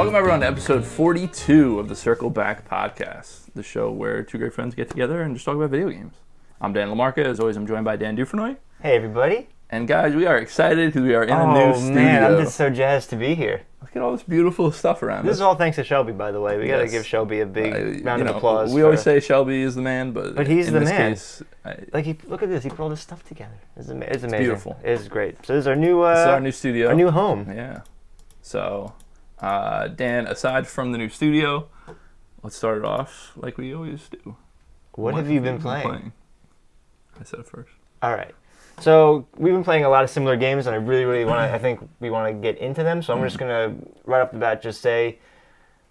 Welcome everyone to episode 42 of the Circle Back podcast, the show where two great friends get together and just talk about video games. I'm Dan LaMarca. As always, I'm joined by Dan Dufrenoy. Hey everybody. And guys, we are excited because we are in a new studio. Oh man, I'm just so jazzed to be here. Look at all this beautiful stuff around us. This is all thanks to Shelby, by the way. We gotta give Shelby a big round of applause. We always say Shelby is the man, but he's in the this man. Case, look at this. He put all this stuff together. It's amazing. Beautiful. It's great. So this is our new. This is our new studio. Our new home. Yeah. So, Dan, aside from the new studio, let's start it off like we always do. What have you been playing? I said it first. All right. So we've been playing a lot of similar games, and I really want to. I think we want to get into them. So I'm just gonna right off the bat just say,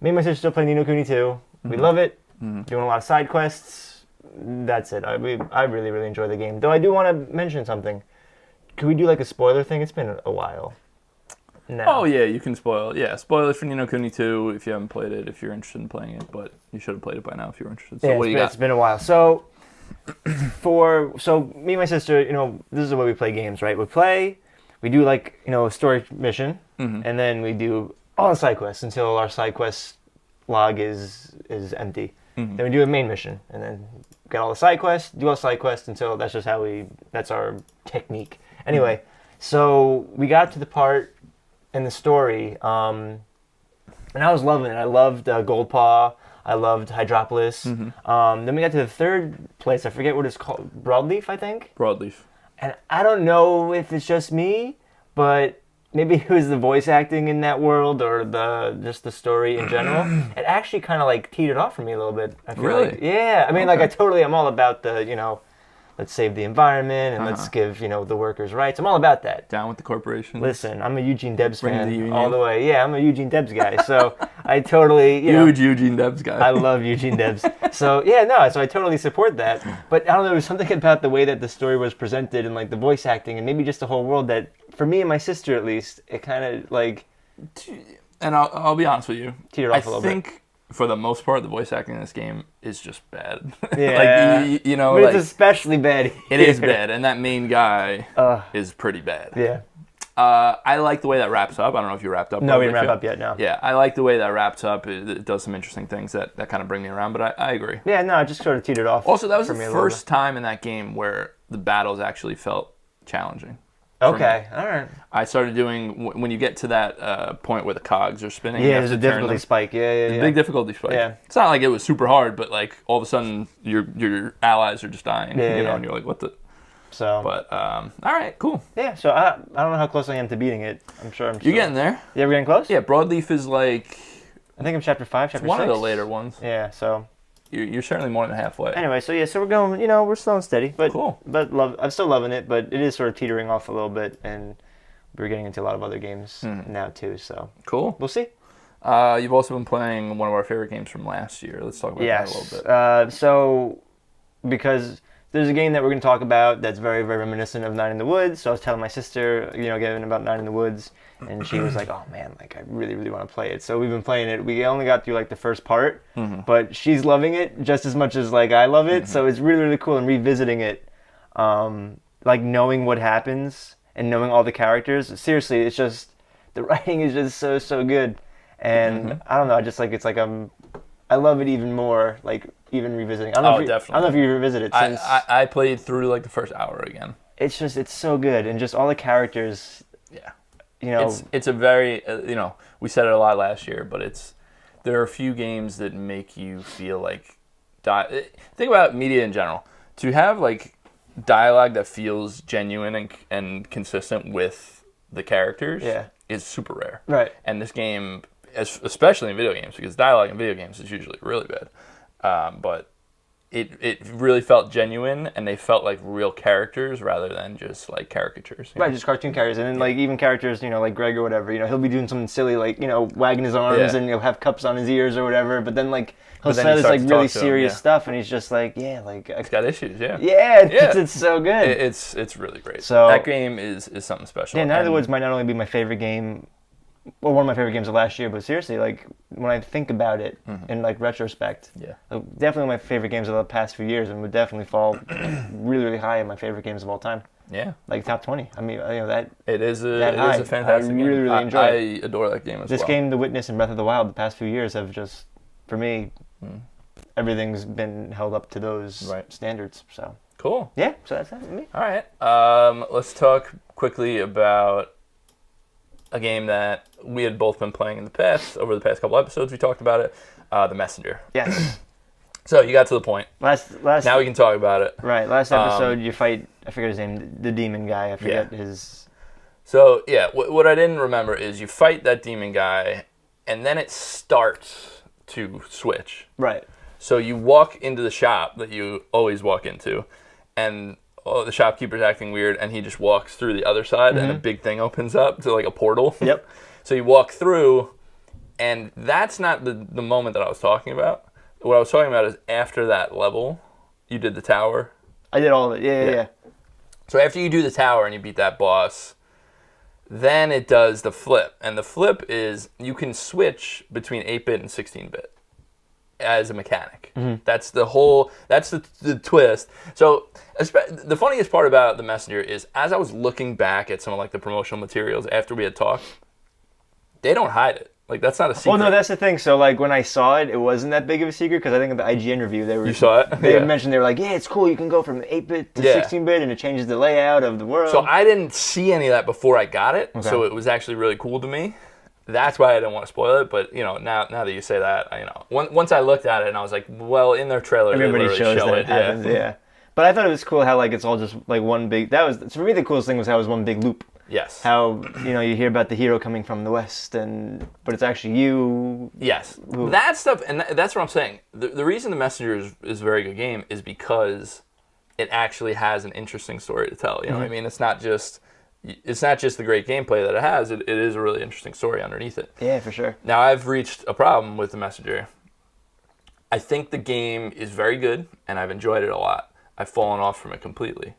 me and my sister still play Ni no Kuni 2. We love it. Doing a lot of side quests. That's it. I really enjoy the game. Though I do want to mention something. Could we do like a spoiler thing? It's been a while. Oh yeah, you can spoil. Yeah, spoilers for Ni no Kuni 2 if you haven't played it. If you're interested in playing it, but you should have played it by now if you're interested. So yeah, what do you got? It's been a while. So me and my sister, this is the way we play games, right? We do like a story mission, and then we do all the side quests until our side quest log is empty. Then we do a main mission, and then get all the side quests, do all the side quests until that's our technique. Anyway, so we got to the part in the story, and I was loving it. I loved Gold Paw. I loved Hydropolis. Then we got to the third place. I forget what it's called. Broadleaf, I think? Broadleaf. And I don't know if it's just me, but maybe it was the voice acting in that world or just the story in general. It actually kind of like teetered off for me a little bit. I feel really? Like, yeah. I mean, I'm all about the, let's save the environment and let's give, the workers rights. I'm all about that. Down with the corporation. Listen, I'm a Eugene Debs Bring fan all the way. Yeah, I'm a Eugene Debs guy. So I totally, Huge Eugene Debs guy. I love Eugene Debs. So so I totally support that. But I don't know, there was something about the way that the story was presented and like the voice acting and maybe just the whole world that, for me and my sister at least, it kind of like... And I'll be honest with you. Teetered off a little bit. I think for the most part, the voice acting in this game is just bad. Yeah. But it's especially bad here. It is bad, and that main guy is pretty bad. Yeah. I like the way that wraps up. I don't know if you wrapped up. No, we didn't wrap up yet, no. Yeah, I like the way that wraps up. It does some interesting things that kind of bring me around, but I agree. Yeah, no, it just sort of teetered off. Also, that was the first time in that game where the battles actually felt challenging. Okay, all right. I started doing, when you get to that point where the cogs are spinning. Yeah, there's a difficulty spike. Yeah. Big difficulty spike. Yeah. It's not like it was super hard, but like all of a sudden your allies are just dying, and you're like, what the... So, but all right, cool. Yeah, so I don't know how close I am to beating it. You're getting there. Yeah, we're getting close. Yeah, Broadleaf is like, I think I'm chapter 5, chapter 6. One of the later ones. Yeah, so you're certainly more than halfway. Anyway, so we're going. We're slow and steady, but cool. But I'm still loving it. But it is sort of teetering off a little bit, and we're getting into a lot of other games now too. So cool. We'll see. You've also been playing one of our favorite games from last year. Let's talk about that a little bit. So because there's a game that we're going to talk about that's very, very reminiscent of Night in the Woods. So I was telling my sister, getting about Night in the Woods, and she was like, "Oh man, like I really, really want to play it." So we've been playing it. We only got through like the first part, but she's loving it just as much as like I love it. So it's really, really cool. And revisiting it, like knowing what happens and knowing all the characters. Seriously, it's just the writing is just so good. And I don't know, I just like I love it even more, like even revisiting. Definitely. I don't know if you revisit it since. I played through like the first hour again. It's so good, and just all the characters. Yeah. It's a very we said it a lot last year, but there are a few games that make you feel like think about media in general. To have like dialogue that feels genuine and consistent with the characters is super rare. Right. And this game, especially in video games, because dialogue in video games is usually really bad, but it really felt genuine, and they felt like real characters rather than just like caricatures. Right, just cartoon characters, and then like even characters, like Greg or whatever. He'll be doing something silly, like wagging his arms and have cups on his ears or whatever. But then like he'll say this like really serious stuff, and he's just like, he's got issues. It's so good. It's really great. So that game is something special. Yeah, Night of the Woods might not only be my favorite game, well, one of my favorite games of last year. But seriously, like when I think about it in like retrospect, Yeah. Definitely my favorite games of the past few years, and would definitely fall really, really high in my favorite games of all time. Yeah. Like top 20. I mean, that It is a fantastic I game. really, really enjoy it. I adore that game as well. This game, The Witness, and Breath of the Wild, the past few years have just, for me, everything's been held up to those standards. So cool. Yeah, so that's it for me. All right. Let's talk quickly about a game that we had both been playing in the past. Over the past couple episodes, we talked about it. The Messenger. Yes. So you got to the point. Last. Now we can talk about it. Right. Last episode, you fight. I forget his name. The demon guy. I forget his. So yeah, what I didn't remember is you fight that demon guy, and then it starts to switch. Right. So you walk into the shop that you always walk into, and the shopkeeper's acting weird, and he just walks through the other side, and a big thing opens up to like a portal. Yep. So you walk through, and that's not the moment that I was talking about. What I was talking about is after that level, you did the tower. I did all of it. Yeah. So after you do the tower and you beat that boss, then it does the flip. And the flip is you can switch between 8-bit and 16-bit as a mechanic. That's the twist. So the funniest part about the Messenger is as I was looking back at some of like the promotional materials after we had talked, they don't hide it. Like, that's not a secret. Well, no, that's the thing. So, like, when I saw it, it wasn't that big of a secret, because I think in the IGN review, You saw it? They mentioned, they were like, yeah, it's cool, you can go from 8-bit to 16-bit, and it changes the layout of the world. So, I didn't see any of that before I got it, so it was actually really cool to me. That's why I didn't want to spoil it, but, now that you say that, once I looked at it, and I was like, well, in their trailer, everybody they shows show that it. happens, yeah. But I thought it was cool how, like, it's all just, like, one big... For me, the coolest thing was how it was one big loop. Yes. How, you hear about the hero coming from the west, but it's actually you. Yes. That stuff, and that's what I'm saying. The reason The Messenger is a very good game is because it actually has an interesting story to tell. You know what I mean? It's not just the great gameplay that it has. It is a really interesting story underneath it. Yeah, for sure. Now, I've reached a problem with The Messenger. I think the game is very good, and I've enjoyed it a lot. I've fallen off from it completely.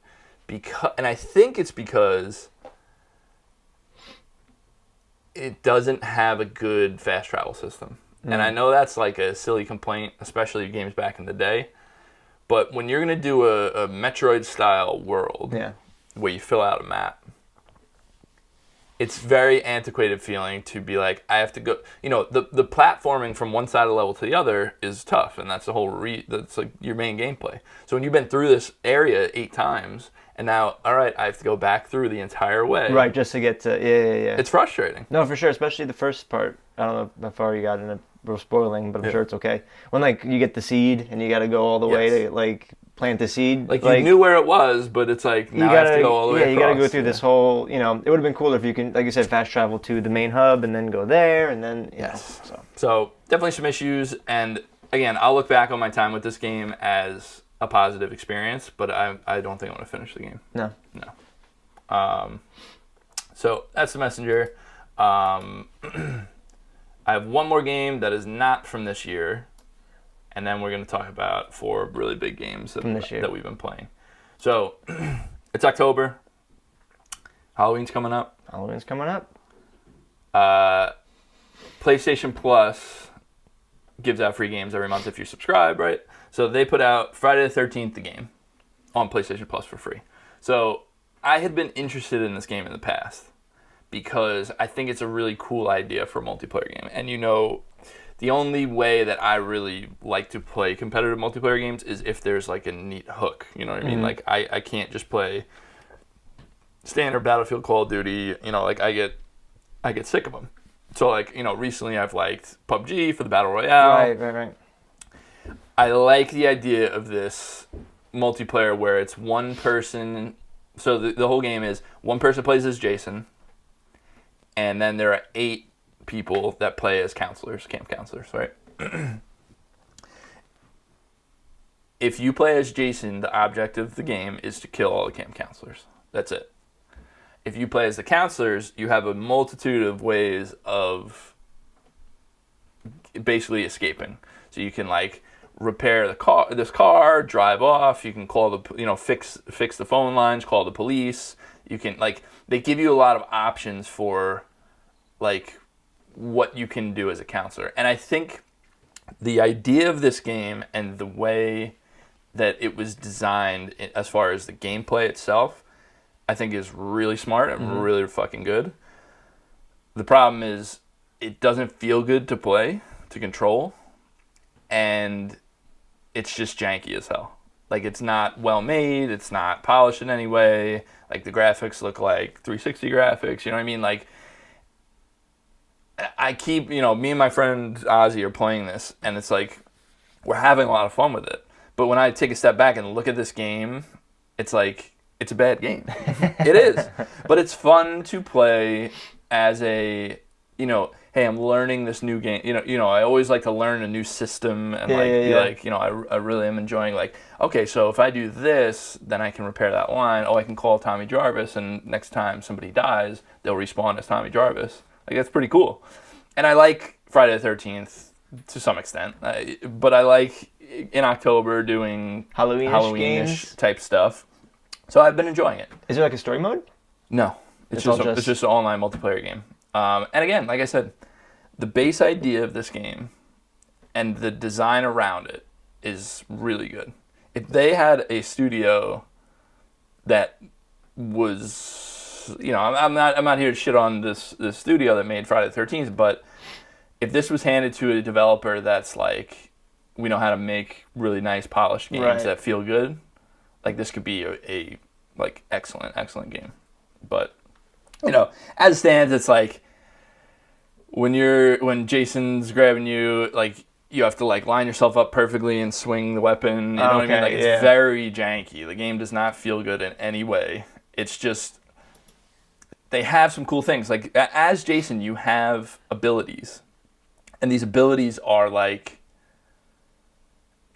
And I think it's because it doesn't have a good fast travel system. And I know that's like a silly complaint, especially games back in the day. But when you're going to do a Metroid-style world where you fill out a map, it's very antiquated feeling to be like, I have to go... the platforming from one side of the level to the other is tough, and that's the whole... that's like your main gameplay. So when you've been through this area 8 times... And now, all right, I have to go back through the entire way. Right, just to get to... Yeah. It's frustrating. No, for sure, especially the first part. I don't know how far you got in it. We're spoiling, but I'm sure it's okay. When, like, you get the seed, and you got to go all the way to, like, plant the seed. Like, you knew where it was, but it's like, now I have to go all the way across. Yeah, you got to go through this whole... it would have been cooler if you can, like you said, fast travel to the main hub, and then go there, and then... So, definitely some issues, and, again, I'll look back on my time with this game as... a positive experience, but I don't think I'm going to finish the game. No. So that's The Messenger. I have one more game that is not from this year, and then we're going to talk about 4 really big games that we've been playing. So it's October. Halloween's coming up. PlayStation Plus gives out free games every month if you subscribe, right? So they put out Friday the 13th, the game, on PlayStation Plus for free. So I had been interested in this game in the past because I think it's a really cool idea for a multiplayer game. And the only way that I really like to play competitive multiplayer games is if there's like a neat hook. You know what I mean? Like I can't just play standard Battlefield, Call of Duty. Like I get sick of them. So like recently I've liked PUBG for the Battle Royale. Right. I like the idea of this multiplayer where it's one person. So the whole game is one person plays as Jason, and then there are 8 people that play as counselors, camp counselors, right? If you play as Jason, the object of the game is to kill all the camp counselors. That's it. If you play as the counselors, you have a multitude of ways of basically escaping. So you can like repair this car, drive off. You can call fix the phone lines, call the police. You can they give you a lot of options for like what you can do as a counselor. And I think the idea of this game and the way that it was designed as far as the gameplay itself, I think is really smart and really fucking good. The problem is it doesn't feel good to play, to control, and it's just janky as hell. Like, it's not well made, it's not polished in any way. Like, the graphics look like 360 graphics, you know what I mean? Like, I keep, me and my friend Ozzy are playing this, and it's like, we're having a lot of fun with it. But when I take a step back and look at this game, it's like, it's a bad game. It is. But it's fun to play as a, hey, I'm learning this new game. I always like to learn a new system and I really am enjoying, like, okay, so if I do this, then I can repair that line. Oh, I can call Tommy Jarvis, and next time somebody dies, they'll respawn as Tommy Jarvis. Like, that's pretty cool. And I like Friday the 13th to some extent, but I like in October doing Halloween-ish type stuff. So I've been enjoying it. Is there like a story mode? No, it's just an online multiplayer game. And again, like I said, the base idea of this game and the design around it is really good. If they had a studio that was, I'm not here to shit on this studio that made Friday the 13th, but if this was handed to a developer that's like, we know how to make really nice polished games that feel good, like, this could be a like excellent game. But as it stands, it's like when Jason's grabbing you, like, you have to like line yourself up perfectly and swing the weapon. You know what I mean? Like, it's very janky. The game does not feel good in any way. It's just, they have some cool things. Like, as Jason, you have abilities, and these abilities are like,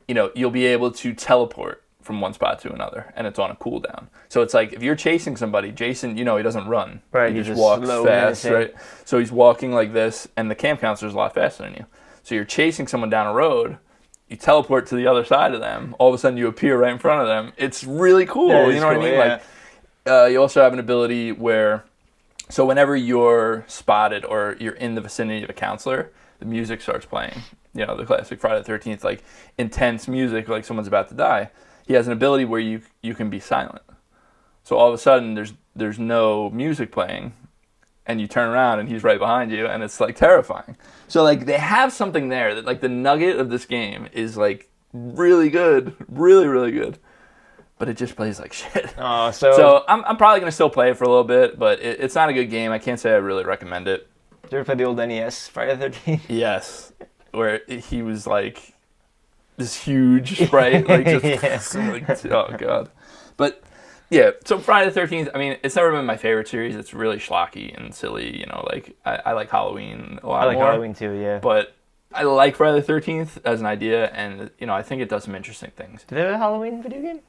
you'll be able to teleport from one spot to another, and it's on a cooldown. So it's like, if you're chasing somebody, Jason, he doesn't run. Right. He just walks fast, right? So he's walking like this, and the camp counselor's a lot faster than you. So you're chasing someone down a road, you teleport to the other side of them, all of a sudden you appear right in front of them. It's really cool, you know what I mean? Yeah. Like, you also have an ability where, so whenever you're spotted or you're in the vicinity of a counselor, the music starts playing. The classic Friday the 13th, like, intense music, like someone's about to die. He has an ability where you can be silent. So all of a sudden there's no music playing, and you turn around and he's right behind you, and it's like terrifying. So like, they have something there that, like, the nugget of this game is like really good, really, really good. But it just plays like shit. Oh, so I'm probably gonna still play it for a little bit, but it's not a good game. I can't say I really recommend it. Did you ever play the old NES Friday the 13th? Yes, where he was like this huge sprite, like, just like, oh god. But yeah, so Friday the 13th, I mean, it's never been my favorite series. It's really schlocky and silly, like, I like Halloween a lot more. I like Halloween too, yeah. But I like Friday the 13th as an idea, and I think it does some interesting things. Do they have a Halloween video game?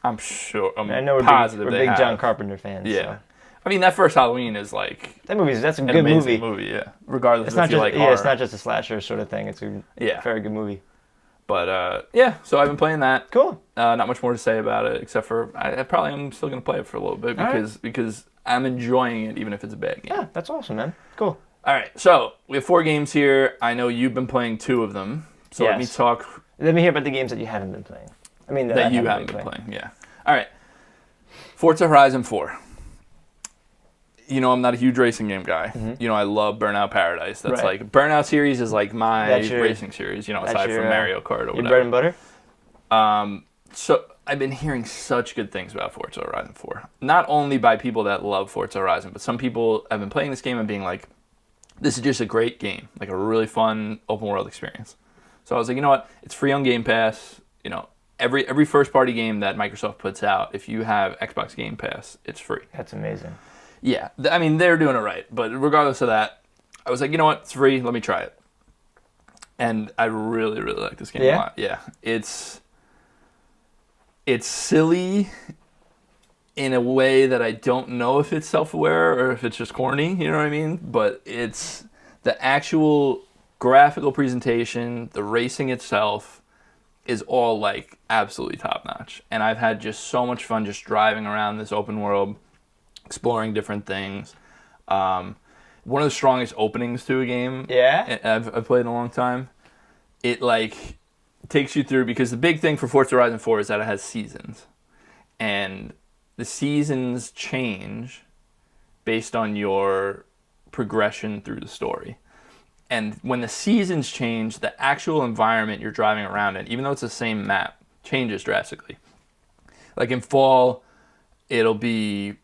I'm sure. I know we're big John Carpenter fans. Yeah. So. I mean, that first Halloween is like, that's a an good amazing movie. Yeah. Regardless if you like horror. It's not just a slasher sort of thing. It's a very good movie. But so I've been playing that. Cool. Not much more to say about it, except for I probably am still going to play it for a little bit because I'm enjoying it, even if it's a bad game. Yeah, that's awesome, man. Cool. All right, so we have 4 games here. I know you've been playing 2 of them. So let me talk. Let me hear about the games that you haven't been playing. I mean, that you haven't been playing. Yeah. All right. Forza Horizon 4. I'm not a huge racing game guy. Mm-hmm. I love Burnout Paradise. That's like, Burnout series is like my racing series, aside from Mario Kart or whatever. Your bread and butter? So I've been hearing such good things about Forza Horizon 4. Not only by people that love Forza Horizon, but some people have been playing this game and being like, this is just a great game. Like, a really fun open world experience. So I was like, you know what? It's free on Game Pass. Every first party game that Microsoft puts out, if you have Xbox Game Pass, it's free. That's amazing. Yeah, I mean, they're doing it right. But regardless of that, I was like, you know what? It's free. Let me try it. And I really, really like this game a lot. Yeah, it's silly in a way that I don't know if it's self-aware or if it's just corny. You know what I mean? But it's the actual graphical presentation, the racing itself is all like absolutely top-notch. And I've had just so much fun just driving around this open world, exploring different things. one of the strongest openings to a game. Yeah? I've played in a long time. It like takes you through, because the big thing for Forza Horizon 4 is that it has seasons, and the seasons change based on your progression through the story. And when the seasons change, the actual environment you're driving around in, even though it's the same map, changes drastically. Like in fall, it'll be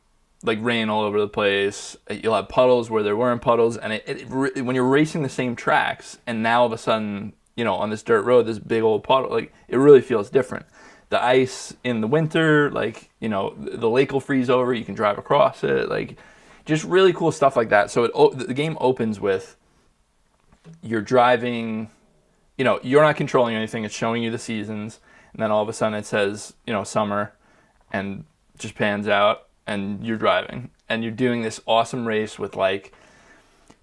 like rain all over the place. You'll have puddles where there weren't puddles, and when you're racing the same tracks, and now all of a sudden, on this dirt road, this big old puddle, like it really feels different. The ice in the winter, like the lake will freeze over. You can drive across it, like just really cool stuff like that. So the game opens with you're driving. You're not controlling anything. It's showing you the seasons, and then all of a sudden it says summer, and just pans out, and you're driving, and you're doing this awesome race with like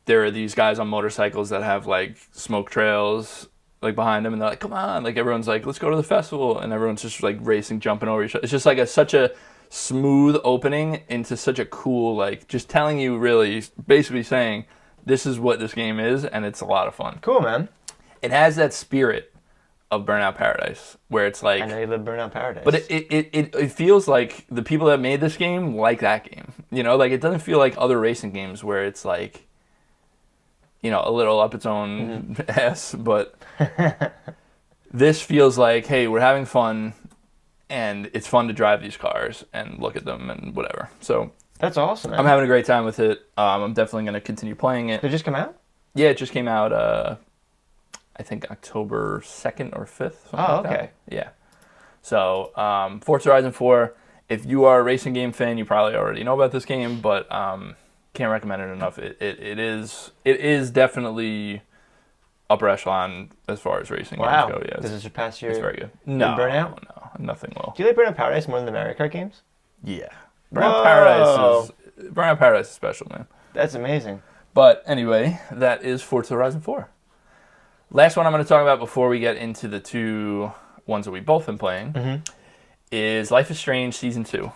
there are these guys on motorcycles that have like smoke trails like behind them, and they're like, come on, like everyone's like, let's go to the festival, and everyone's just like racing, jumping over each other. It's just like such a smooth opening into such a cool, like just telling you, really basically saying this is what this game is, and it's a lot of fun. Cool, man. It has that spirit of Burnout Paradise, where it's like, I know you live Burnout Paradise, but it feels like the people that made this game like that game. Like it doesn't feel like other racing games where it's like a little up its own ass, but this feels like, hey, we're having fun, and it's fun to drive these cars and look at them and whatever. So that's awesome, man. I'm having a great time with it. I'm definitely going to continue playing it. Did it just come out? Yeah, it just came out, I think October 2nd or 5th. Oh, okay. Yeah. So Forza Horizon 4, if you are a racing game fan, you probably already know about this game, but can't recommend it enough. It is definitely upper echelon as far as racing games go. Yeah, does it surpass your? It's very good. No, Burnout? No, nothing will. Do you like Burnout Paradise more than the Mario Kart games? Yeah, Burnout Paradise is special, man. That's amazing. But anyway, that is Forza Horizon 4. Last one I'm going to talk about before we get into the two ones that we've both been playing is Life is Strange Season 2.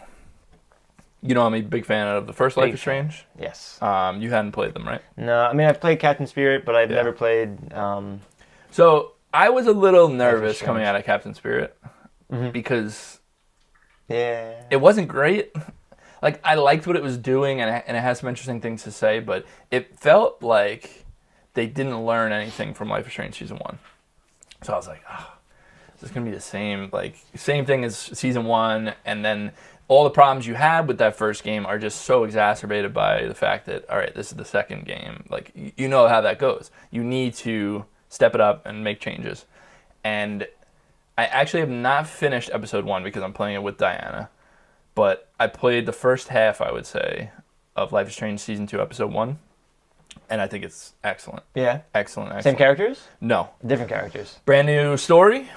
I'm a big fan of the first Life is Strange. Yes. You hadn't played them, right? No, I mean, I've played Captain Spirit, but I've never played... So, I was a little nervous coming out of Captain Spirit because it wasn't great. Like, I liked what it was doing, and it has some interesting things to say, but it felt like they didn't learn anything from Life is Strange Season 1. So I was like, this is going to be the same thing as Season 1, and then all the problems you had with that first game are just so exacerbated by the fact that, all right, this is the second game. Like, you know how that goes. You need to step it up and make changes. And I actually have not finished Episode 1 because I'm playing it with Diana. But I played the first half, I would say, of Life is Strange Season 2, Episode 1. And I think it's excellent. Yeah? Excellent. Same characters? No. Different characters. Brand new story.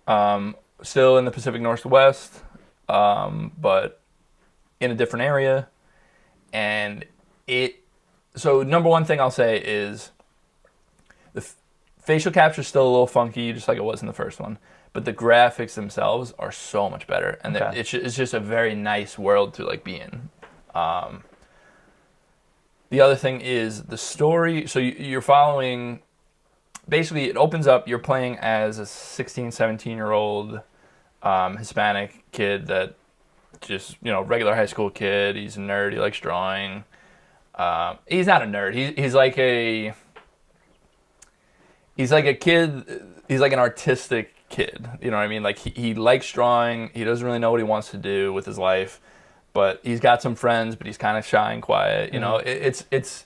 Still in the Pacific Northwest. But in a different area, and so number one thing I'll say is the facial capture is still a little funky, just like it was in the first one, but the graphics themselves are so much better, and it's just a very nice world to like be in. The other thing is the story. So you're following, basically it opens up, you're playing as a 16, 17-year-old Hispanic kid that just, regular high school kid. He's a nerd. He likes drawing. He's not a nerd. He's like a kid. He's like an artistic kid. You know what I mean? Like he likes drawing. He doesn't really know what he wants to do with his life, but he's got some friends, but he's kind of shy and quiet. It's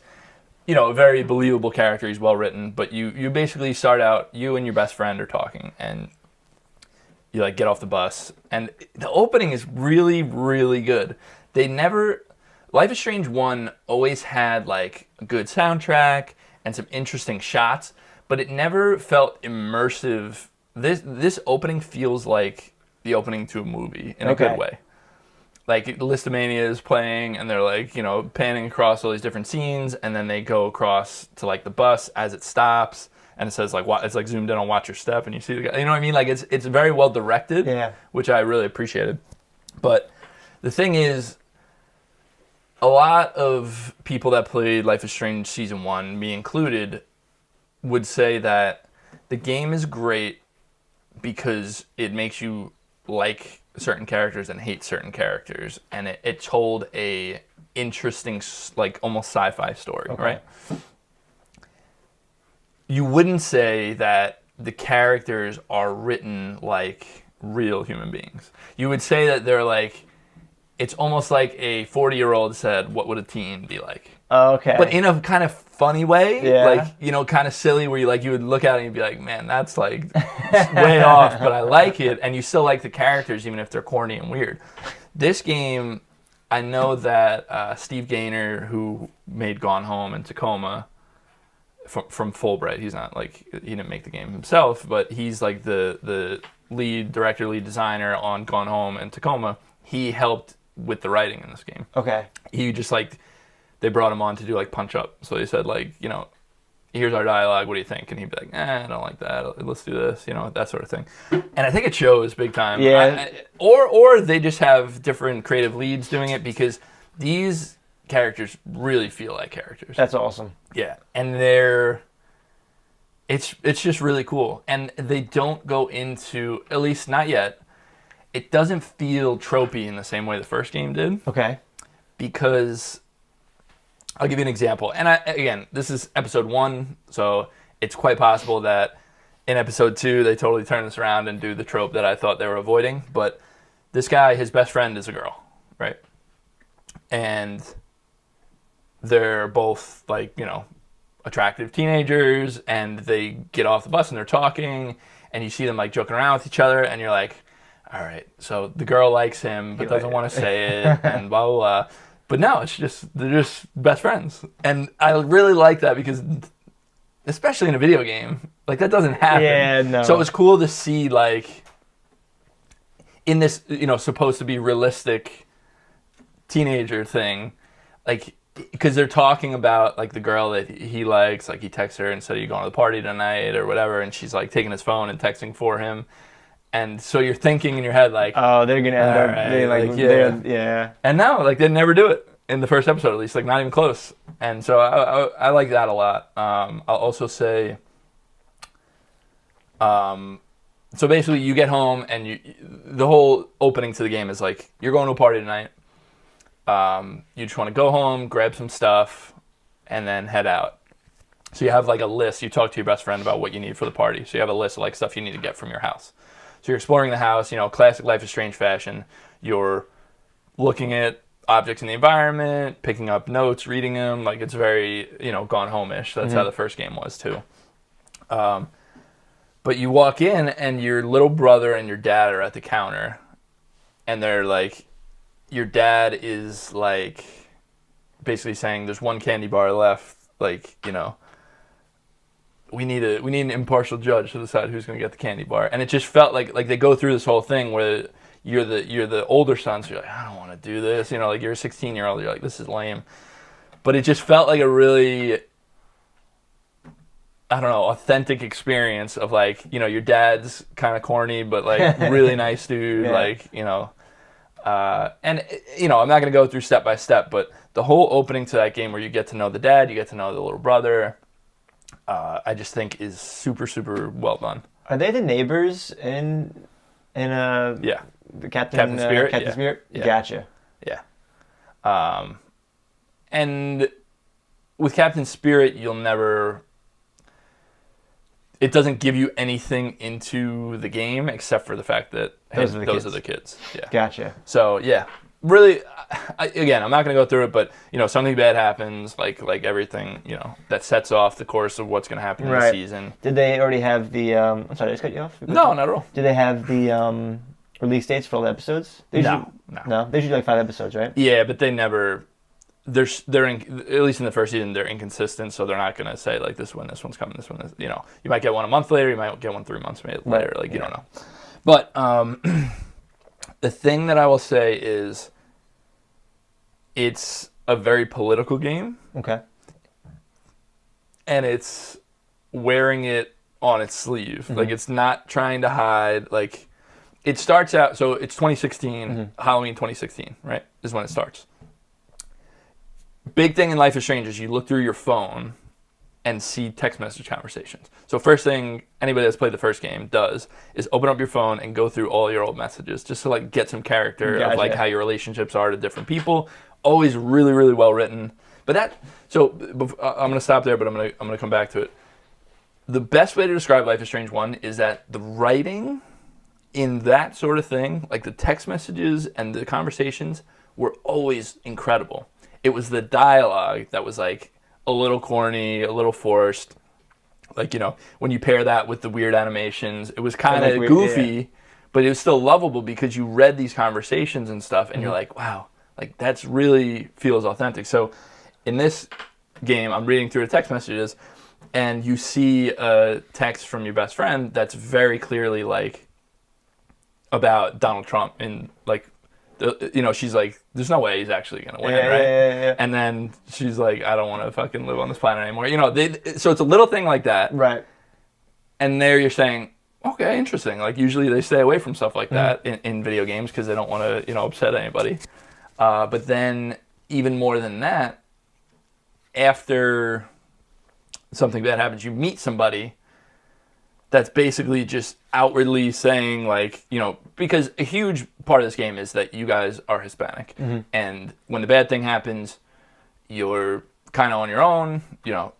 a very believable character. He's well written, but you basically start out, you and your best friend are talking, and you like get off the bus, and the opening is really, really good. Life is Strange 1 always had like a good soundtrack and some interesting shots, but it never felt immersive. This opening feels like the opening to a movie in a good way. Like Listomania is playing, and they're like, panning across all these different scenes, and then they go across to like the bus as it stops. And it says it's like zoomed in on Watch Your Step, and you see the guy. You know what I mean? Like it's very well directed, which I really appreciated. But the thing is, a lot of people that played Life is Strange Season 1, me included, would say that the game is great because it makes you like certain characters and hate certain characters, and it told a interesting, like, almost sci-fi story, right? You wouldn't say that the characters are written like real human beings. You would say that they're like, it's almost like a 40-year-old said, what would a teen be like? Okay. But in a kind of funny way, Yeah. like, you know, kind of silly, where you would look at it and you'd be like, man, that's like way off, but I like it, and you still like the characters even if they're corny and weird. This game, I know that Steve Gaynor, who made Gone Home and Tacoma, from Fulbright, he's not like, he didn't make the game himself, but he's like the lead director, lead designer on Gone Home and Tacoma. He helped with the writing in this game. Okay. He just like, they brought him on to do like punch up. So they said like, you know, here's our dialogue, what do you think? And he'd be like, I don't like that, let's do this, you know, that sort of thing. And I think it shows big time. Yeah. Or they just have different creative leads doing it, because these characters really feel like characters. That's awesome. Yeah. And it's just really cool. And they don't go into, at least not yet, it doesn't feel tropey in the same way the first game did. Okay. Because I'll give you an example. And again, this is episode 1, so it's quite possible that in episode 2 they totally turn this around and do the trope that I thought they were avoiding. But this guy, his best friend is a girl, right? And they're both like, you know, attractive teenagers, and they get off the bus and they're talking, and you see them like joking around with each other, and you're like, all right, so the girl likes him but doesn't want to say it, and blah, blah, blah. But no, they're just best friends. And I really like that, because especially in a video game, like, that doesn't happen. Yeah, no. So it was cool to see, like, in this, you know, supposed to be realistic teenager thing, like, because they're talking about, like, the girl that he likes, like, he texts her and said, are you going to the party tonight or whatever, and she's, like, taking his phone and texting for him. And so you're thinking in your head, like, oh, they're going to end up, right, yeah. And no, like, they never do it in the first episode, at least, like, not even close. And so I like that a lot. I'll also say, so basically you get home and the whole opening to the game is like, you're going to a party tonight. You just want to go home, grab some stuff, and then head out. So you have like a list. You talk to your best friend about what you need for the party. So you have a list of like stuff you need to get from your house. So you're exploring the house, you know, classic Life is Strange fashion. You're looking at objects in the environment, picking up notes, reading them. Like, it's very, you know, Gone Home-ish. That's how the first game was too. But you walk in and your little brother and your dad are at the counter, and they're like, your dad is like basically saying there's one candy bar left, like, you know, we need an impartial judge to decide who's going to get the candy bar. And it just felt like they go through this whole thing where you're the older son, so you're like, I don't want to do this, you know, like, you're a 16-year-old, you're like, this is lame. But it just felt like a really, I don't know, authentic experience of, like, you know, your dad's kind of corny but like really nice dude, like, you know. And, you know, I'm not going to go through step by step, but the whole opening to that game where you get to know the dad, you get to know the little brother, I just think is super, super well done. Are they the neighbors in Yeah. the Captain Spirit? Captain Spirit? Yeah. Gotcha. Yeah. And with Captain Spirit, it doesn't give you anything into the game except for the fact that those are the kids. Yeah. Gotcha. So yeah, really, again, I'm not going to go through it, but, you know, something bad happens, like everything, you know, that sets off the course of what's going to happen in the season. Did they already have the? I'm sorry, I just cut you off. No, not at all. Did they have the release dates for all the episodes? No. They usually like 5 episodes, right? Yeah, but they never. They're at least in the first season, they're inconsistent, so they're not going to say, like, this one's coming, this one, you know. You might get one a month later, you might get one 3 months later, like, you don't know. But the thing that I will say is it's a very political game. Okay. And it's wearing it on its sleeve. Mm-hmm. Like, it's not trying to hide, like, it starts out, so it's 2016, Halloween 2016, right, is when it starts. big thing in Life is Strange is you look through your phone and see text message conversations. So first thing anybody that's played the first game does is open up your phone and go through all your old messages just to like get some character of like how your relationships are to different people. Always really, really well written. But I'm gonna stop there, but I'm gonna come back to it. The best way to describe Life is Strange 1 is that the writing in that sort of thing, like the text messages and the conversations, were always incredible. It was the dialogue that was like a little corny, a little forced. Like, you know, when you pair that with the weird animations, it was kind of goofy, but it was still lovable because you read these conversations and stuff, and you're like, wow, like that's really feels authentic. So in this game, I'm reading through the text messages, and you see a text from your best friend that's very clearly like about Donald Trump, and like, you know, she's like, there's no way he's actually gonna win, right? Yeah. And then she's like, I don't want to fucking live on this planet anymore. You know, so it's a little thing like that, right? And there you're saying, okay, interesting. Like usually they stay away from stuff like that in video games because they don't want to, you know, upset anybody. But then even more than that, after something bad happens, you meet somebody that's basically just outwardly saying, like, you know, because a huge part of this game is that you guys are Hispanic. And when the bad thing happens, you're kind of on your own, you know,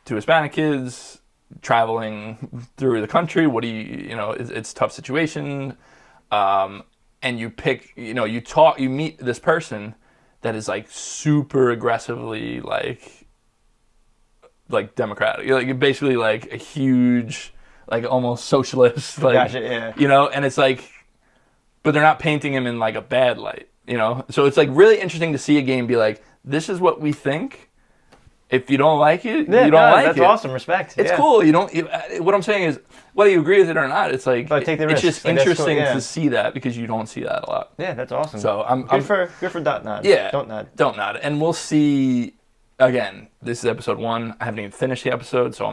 two Hispanic kids traveling through the country. What do you know, it's a tough situation. And you pick, you know, you meet this person that is like super aggressively like democratic, like basically like a huge, like almost socialist, like, Gotcha, you know, and it's like, but they're not painting him in like a bad light, you know? So it's like really interesting to see a game be like, this is what we think. If you don't like it, you don't like that's it. That's awesome. Respect. It's cool. What I'm saying is, whether you agree with it or not, it's like, take the it's risk. just like, interesting cool, to see that because you don't see that a lot. Yeah, that's awesome. So I'm good for Don't Nod. Yeah. Don't Nod. Don't Nod. And we'll see, again, this is episode 1. I haven't even finished the episode, so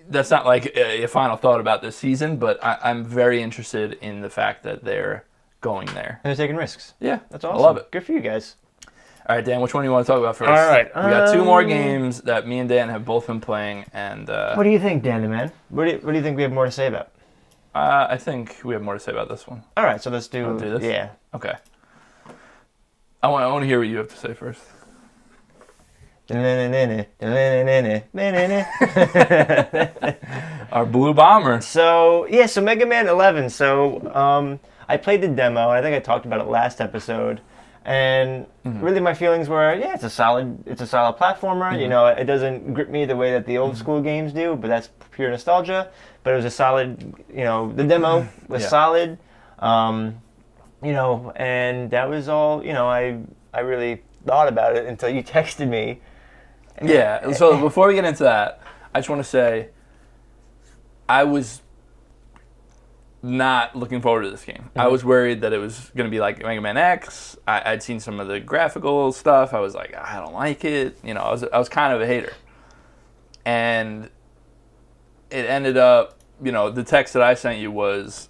that's not like a final thought about this season, but I'm very interested in the fact that they're going there. And they're taking risks. Yeah. That's awesome. I love it. Good for you guys. All right, Dan, which one do you want to talk about first? All right. We got 2 more games that me and Dan have both been playing, and what do you think, Danny, man? What do you think we have more to say about? I think we have more to say about this one. All right, so let's do this. Yeah. Okay. I want to hear what you have to say first. Our Blue Bomber. So Mega Man 11. So I played the demo, and I think I talked about it last episode. And really, my feelings were, it's a solid platformer. You know, it doesn't grip me the way that the old school games do, but that's pure nostalgia. But it was a solid, you know, the demo was solid. You know, and that was all. You know, I really thought about it until you texted me. Yeah. So before we get into that, I just want to say, I was not looking forward to this game. I was worried that it was going to be like Mega Man X. I'd seen some of the graphical stuff. I was like, I don't like it. You know, I was kind of a hater. And it ended up, you know, the text that I sent you was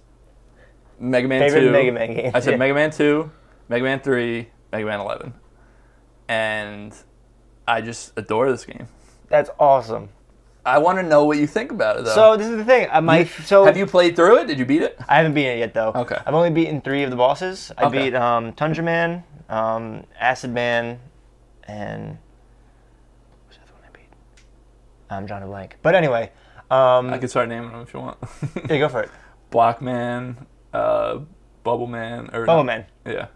Mega Man 2. Favorite Mega Man game. I said Mega Man 2, Mega Man 3, Mega Man 11. And I just adore this game. That's awesome. I want to know what you think about it, though. So this is the thing. Have you played through it? Did you beat it? I haven't beaten it yet, though. Okay. I've only beaten 3 of the bosses. I beat Tundra Man, Acid Man, and what's the other one I beat? I'm drawing a blank. But anyway, I can start naming them if you want. Yeah, go for it. Block Man, Bubble Man, or Bubble Man. Yeah.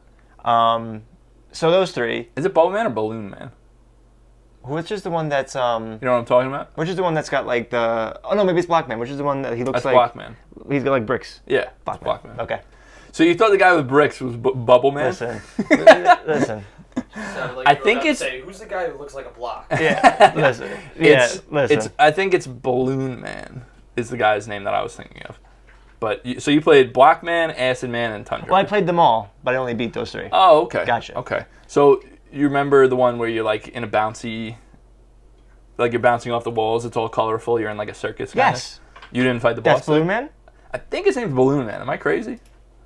So those 3. Is it Bubble Man or Balloon Man? Which is the one that's You know what I'm talking about? Which is the one that's got like the? Oh no, maybe it's Block Man. Which is the one that he looks That's like? Block Man. He's got like bricks. Yeah, Block Man. Okay. So you thought the guy with bricks was Bubble Man? Listen. Listen. Like I think it's. Who's the guy who looks like a block? Yeah. Listen. Yeah. Listen. I think it's Balloon Man is the guy's name that I was thinking of. But so you played Block Man, Acid Man, and Tundra. Well, I played them all, but I only beat those 3. Oh, okay. Gotcha. Okay. So you remember the one where you're like in a bouncy, like you're bouncing off the walls. It's all colorful. You're in like a circus. Kinda? Yes. You didn't fight the boss. That's Balloon Man? I think his name's Balloon Man. Am I crazy?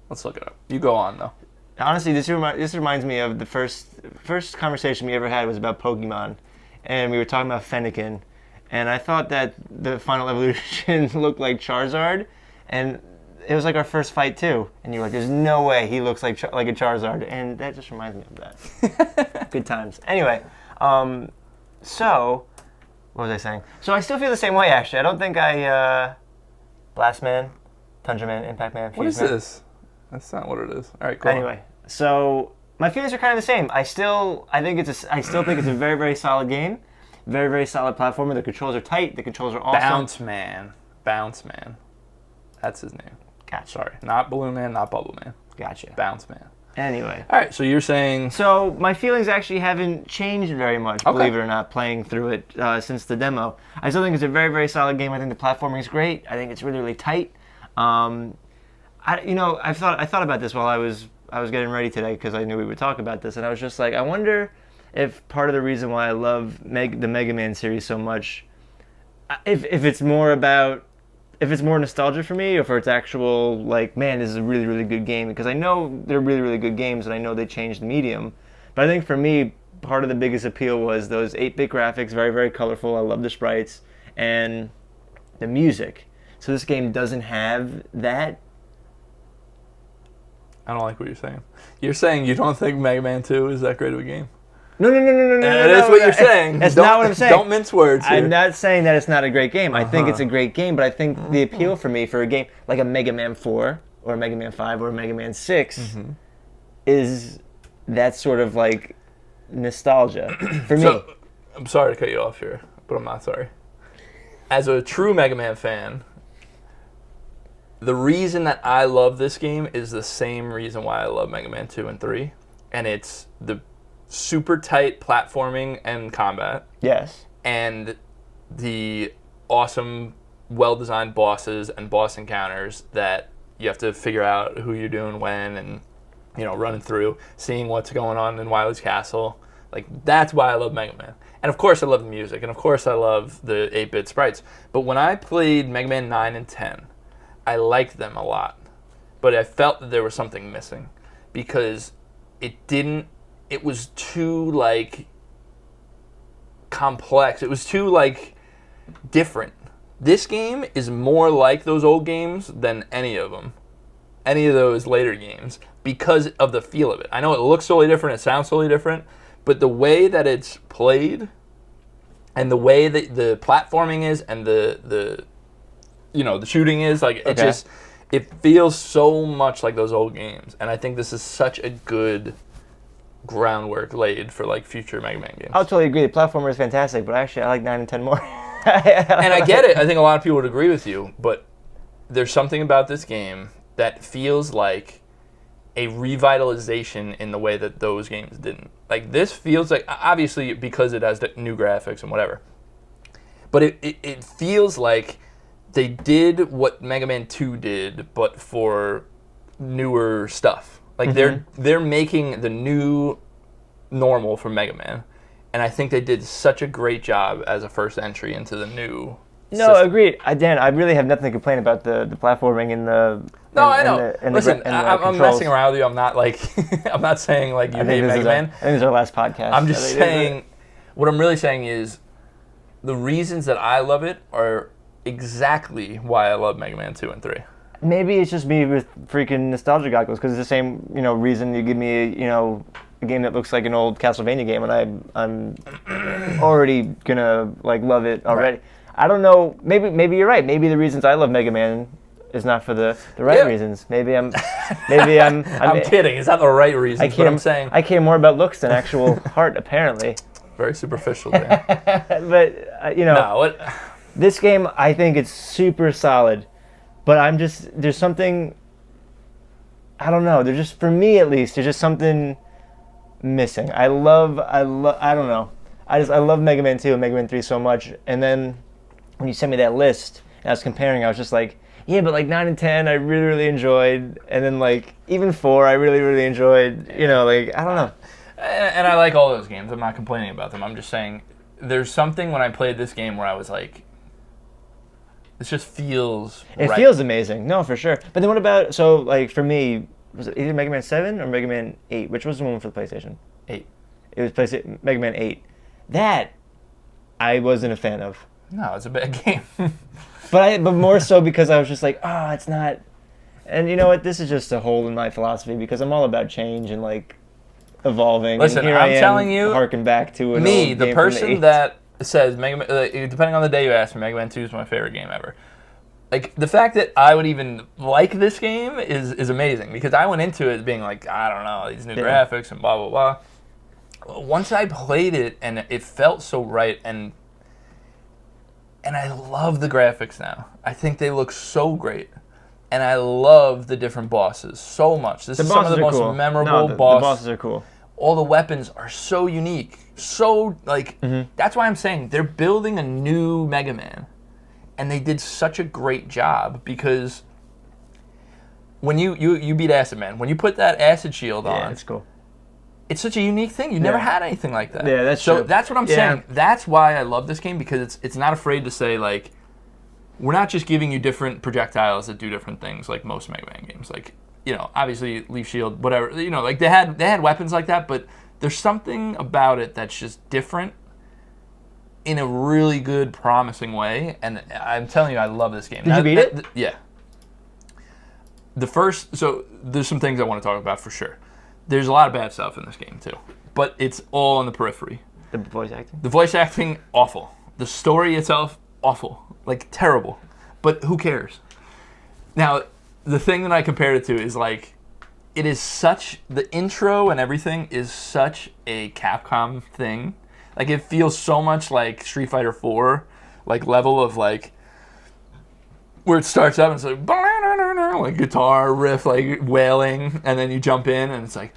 Let's look it up. You go on though. Honestly, this reminds me of the first first conversation we ever had was about Pokemon, and we were talking about Fennekin, and I thought that the final evolution looked like Charizard, and it was like our first fight too. And you were like, "There's no way he looks like a Charizard," and that just reminds me of that. Good times. Anyway, so what was I saying? So I still feel the same way. Actually, I don't think I Blast Man, Tundra Man, Impact Man, Fuse What is Man. this? That's not what it is. All right, cool. Anyway, so my feelings are kind of the same. I still think it's a very, very solid game. Very, very solid platformer. The controls are tight. The controls are awesome. Bounce Man. That's his name. Gotcha. Sorry, not Balloon Man, not Bubble Man. Gotcha. Bounce Man. Anyway. All right, so you're saying... So my feelings actually haven't changed very much, believe it or not, playing through it since the demo. I still think it's a very, very solid game. I think the platforming is great. I think it's really, really tight. I thought about this while I was getting ready today because I knew we would talk about this, and I was just like, I wonder if part of the reason why I love the Mega Man series so much, if it's more nostalgia for me, or if it's actual like, man, this is a really, really good game, because I know they're really, really good games, and I know they changed the medium, but I think for me, part of the biggest appeal was those 8-bit graphics, very, very colorful. I love the sprites and the music. So this game doesn't have that. I don't like what you're saying. You're saying you don't think Mega Man 2 is that great of a game? No. That is what you're saying. That's not what I'm saying. Don't mince words here. I'm not saying that it's not a great game. I think it's a great game, but I think the appeal for me for a game like a Mega Man 4 or a Mega Man 5 or a Mega Man 6 is that sort of like nostalgia for me. So, I'm sorry to cut you off here, but I'm not sorry. As a true Mega Man fan, the reason that I love this game is the same reason why I love Mega Man 2 and 3, and it's the super tight platforming and combat. Yes. And the awesome, well-designed bosses and boss encounters that you have to figure out who you're doing when, and running through, seeing what's going on in Wily's castle. Like, that's why I love Mega Man. And of course I love the music, and of course I love the 8-bit sprites. But when I played Mega Man 9 and 10, I liked them a lot. But I felt that there was something missing, because it was too, like, complex. It was too, like, different. This game is more like those old games than any of those later games, because of the feel of it. I know it looks totally different, it sounds totally different, but the way that it's played, and the way that the platforming is, and the shooting is, like, it feels so much like those old games. And I think this is such a good groundwork laid for, like, future Mega Man games. I'll totally agree. The platformer is fantastic, but actually I like 9 and 10 more. And I get it. I think a lot of people would agree with you, but there's something about this game that feels like a revitalization in the way that those games didn't. Like, this feels like, obviously because it has the new graphics and whatever, but it feels like they did what Mega Man 2 did, but for newer stuff. Like, they're making the new normal for Mega Man, and I think they did such a great job as a first entry into the new system. Agreed. Dan, I really have nothing to complain about the platforming and the... No, I know. Listen, I'm controls. messing around with you. I'm not, like... I'm not saying, like, you hate Mega Man. I think this is our last podcast. I'm just saying... What I'm really saying is the reasons that I love it are exactly why I love Mega Man 2 and 3. Maybe it's just me with freaking nostalgia goggles, because it's the same, reason you give me, a game that looks like an old Castlevania game, and I'm already gonna, like, love it already. Right. I don't know. Maybe you're right. Maybe the reasons I love Mega Man is not for the right reasons. Maybe I'm I'm kidding. It's not the right reasons. But I'm saying I care more about looks than actual heart, apparently. Very superficial, Dan. But this game, I think it's super solid. But there's something, I don't know. There's just, for me at least, there's just something missing. I don't know. I love Mega Man 2 and Mega Man 3 so much. And then when you sent me that list and I was comparing, I was just like, yeah, but like 9 and 10 I really, really enjoyed. And then like even 4 I really, really enjoyed. I don't know. And I like all those games. I'm not complaining about them. I'm just saying there's something when I played this game where I was like, this just feels right. It feels amazing. No, for sure. But then what about, so like for me, was it either Mega Man 7 or Mega Man 8? Which was the one for the PlayStation? 8. It was Mega Man 8. That I wasn't a fan of. No, it's a bad game. But more so because I was just like, it's not. And you know what? This is just a hole in my philosophy because I'm all about change and like evolving. Listen, and here I'm I am telling you, harking back to an me, old the game from person 80s. that says Mega Man, depending on the day you ask me, Mega Man 2 is my favorite game ever. Like the fact that I would even like this game is amazing because I went into it being like, I don't know, these new graphics and blah blah blah. Once I played it and it felt so right and I love the graphics now. I think they look so great. And I love the different bosses so much. This is some of the most memorable the bosses. The bosses are cool. All the weapons are so unique. So, like, that's why I'm saying they're building a new Mega Man. And they did such a great job because when you beat Acid Man, when you put that acid shield on, it's cool. It's such a unique thing. You never had anything like that. Yeah, that's true. So that's what I'm saying. That's why I love this game because it's not afraid to say, like, we're not just giving you different projectiles that do different things like most Mega Man games. Like, you know, obviously Leaf Shield, whatever. You know, like they had weapons like that, but there's something about it that's just different in a really good, promising way. And I'm telling you, I love this game. Did you beat it? Yeah. So there's some things I want to talk about for sure. There's a lot of bad stuff in this game too, but it's all on the periphery. The voice acting? The voice acting, awful. The story itself, awful. Like, terrible. But who cares? Now, the thing that I compared it to is, like, it is such... The intro and everything is such a Capcom thing. Like, it feels so much like Street Fighter 4, like, level of, like... Where it starts up and it's like guitar riff, like, wailing, and then you jump in and it's like,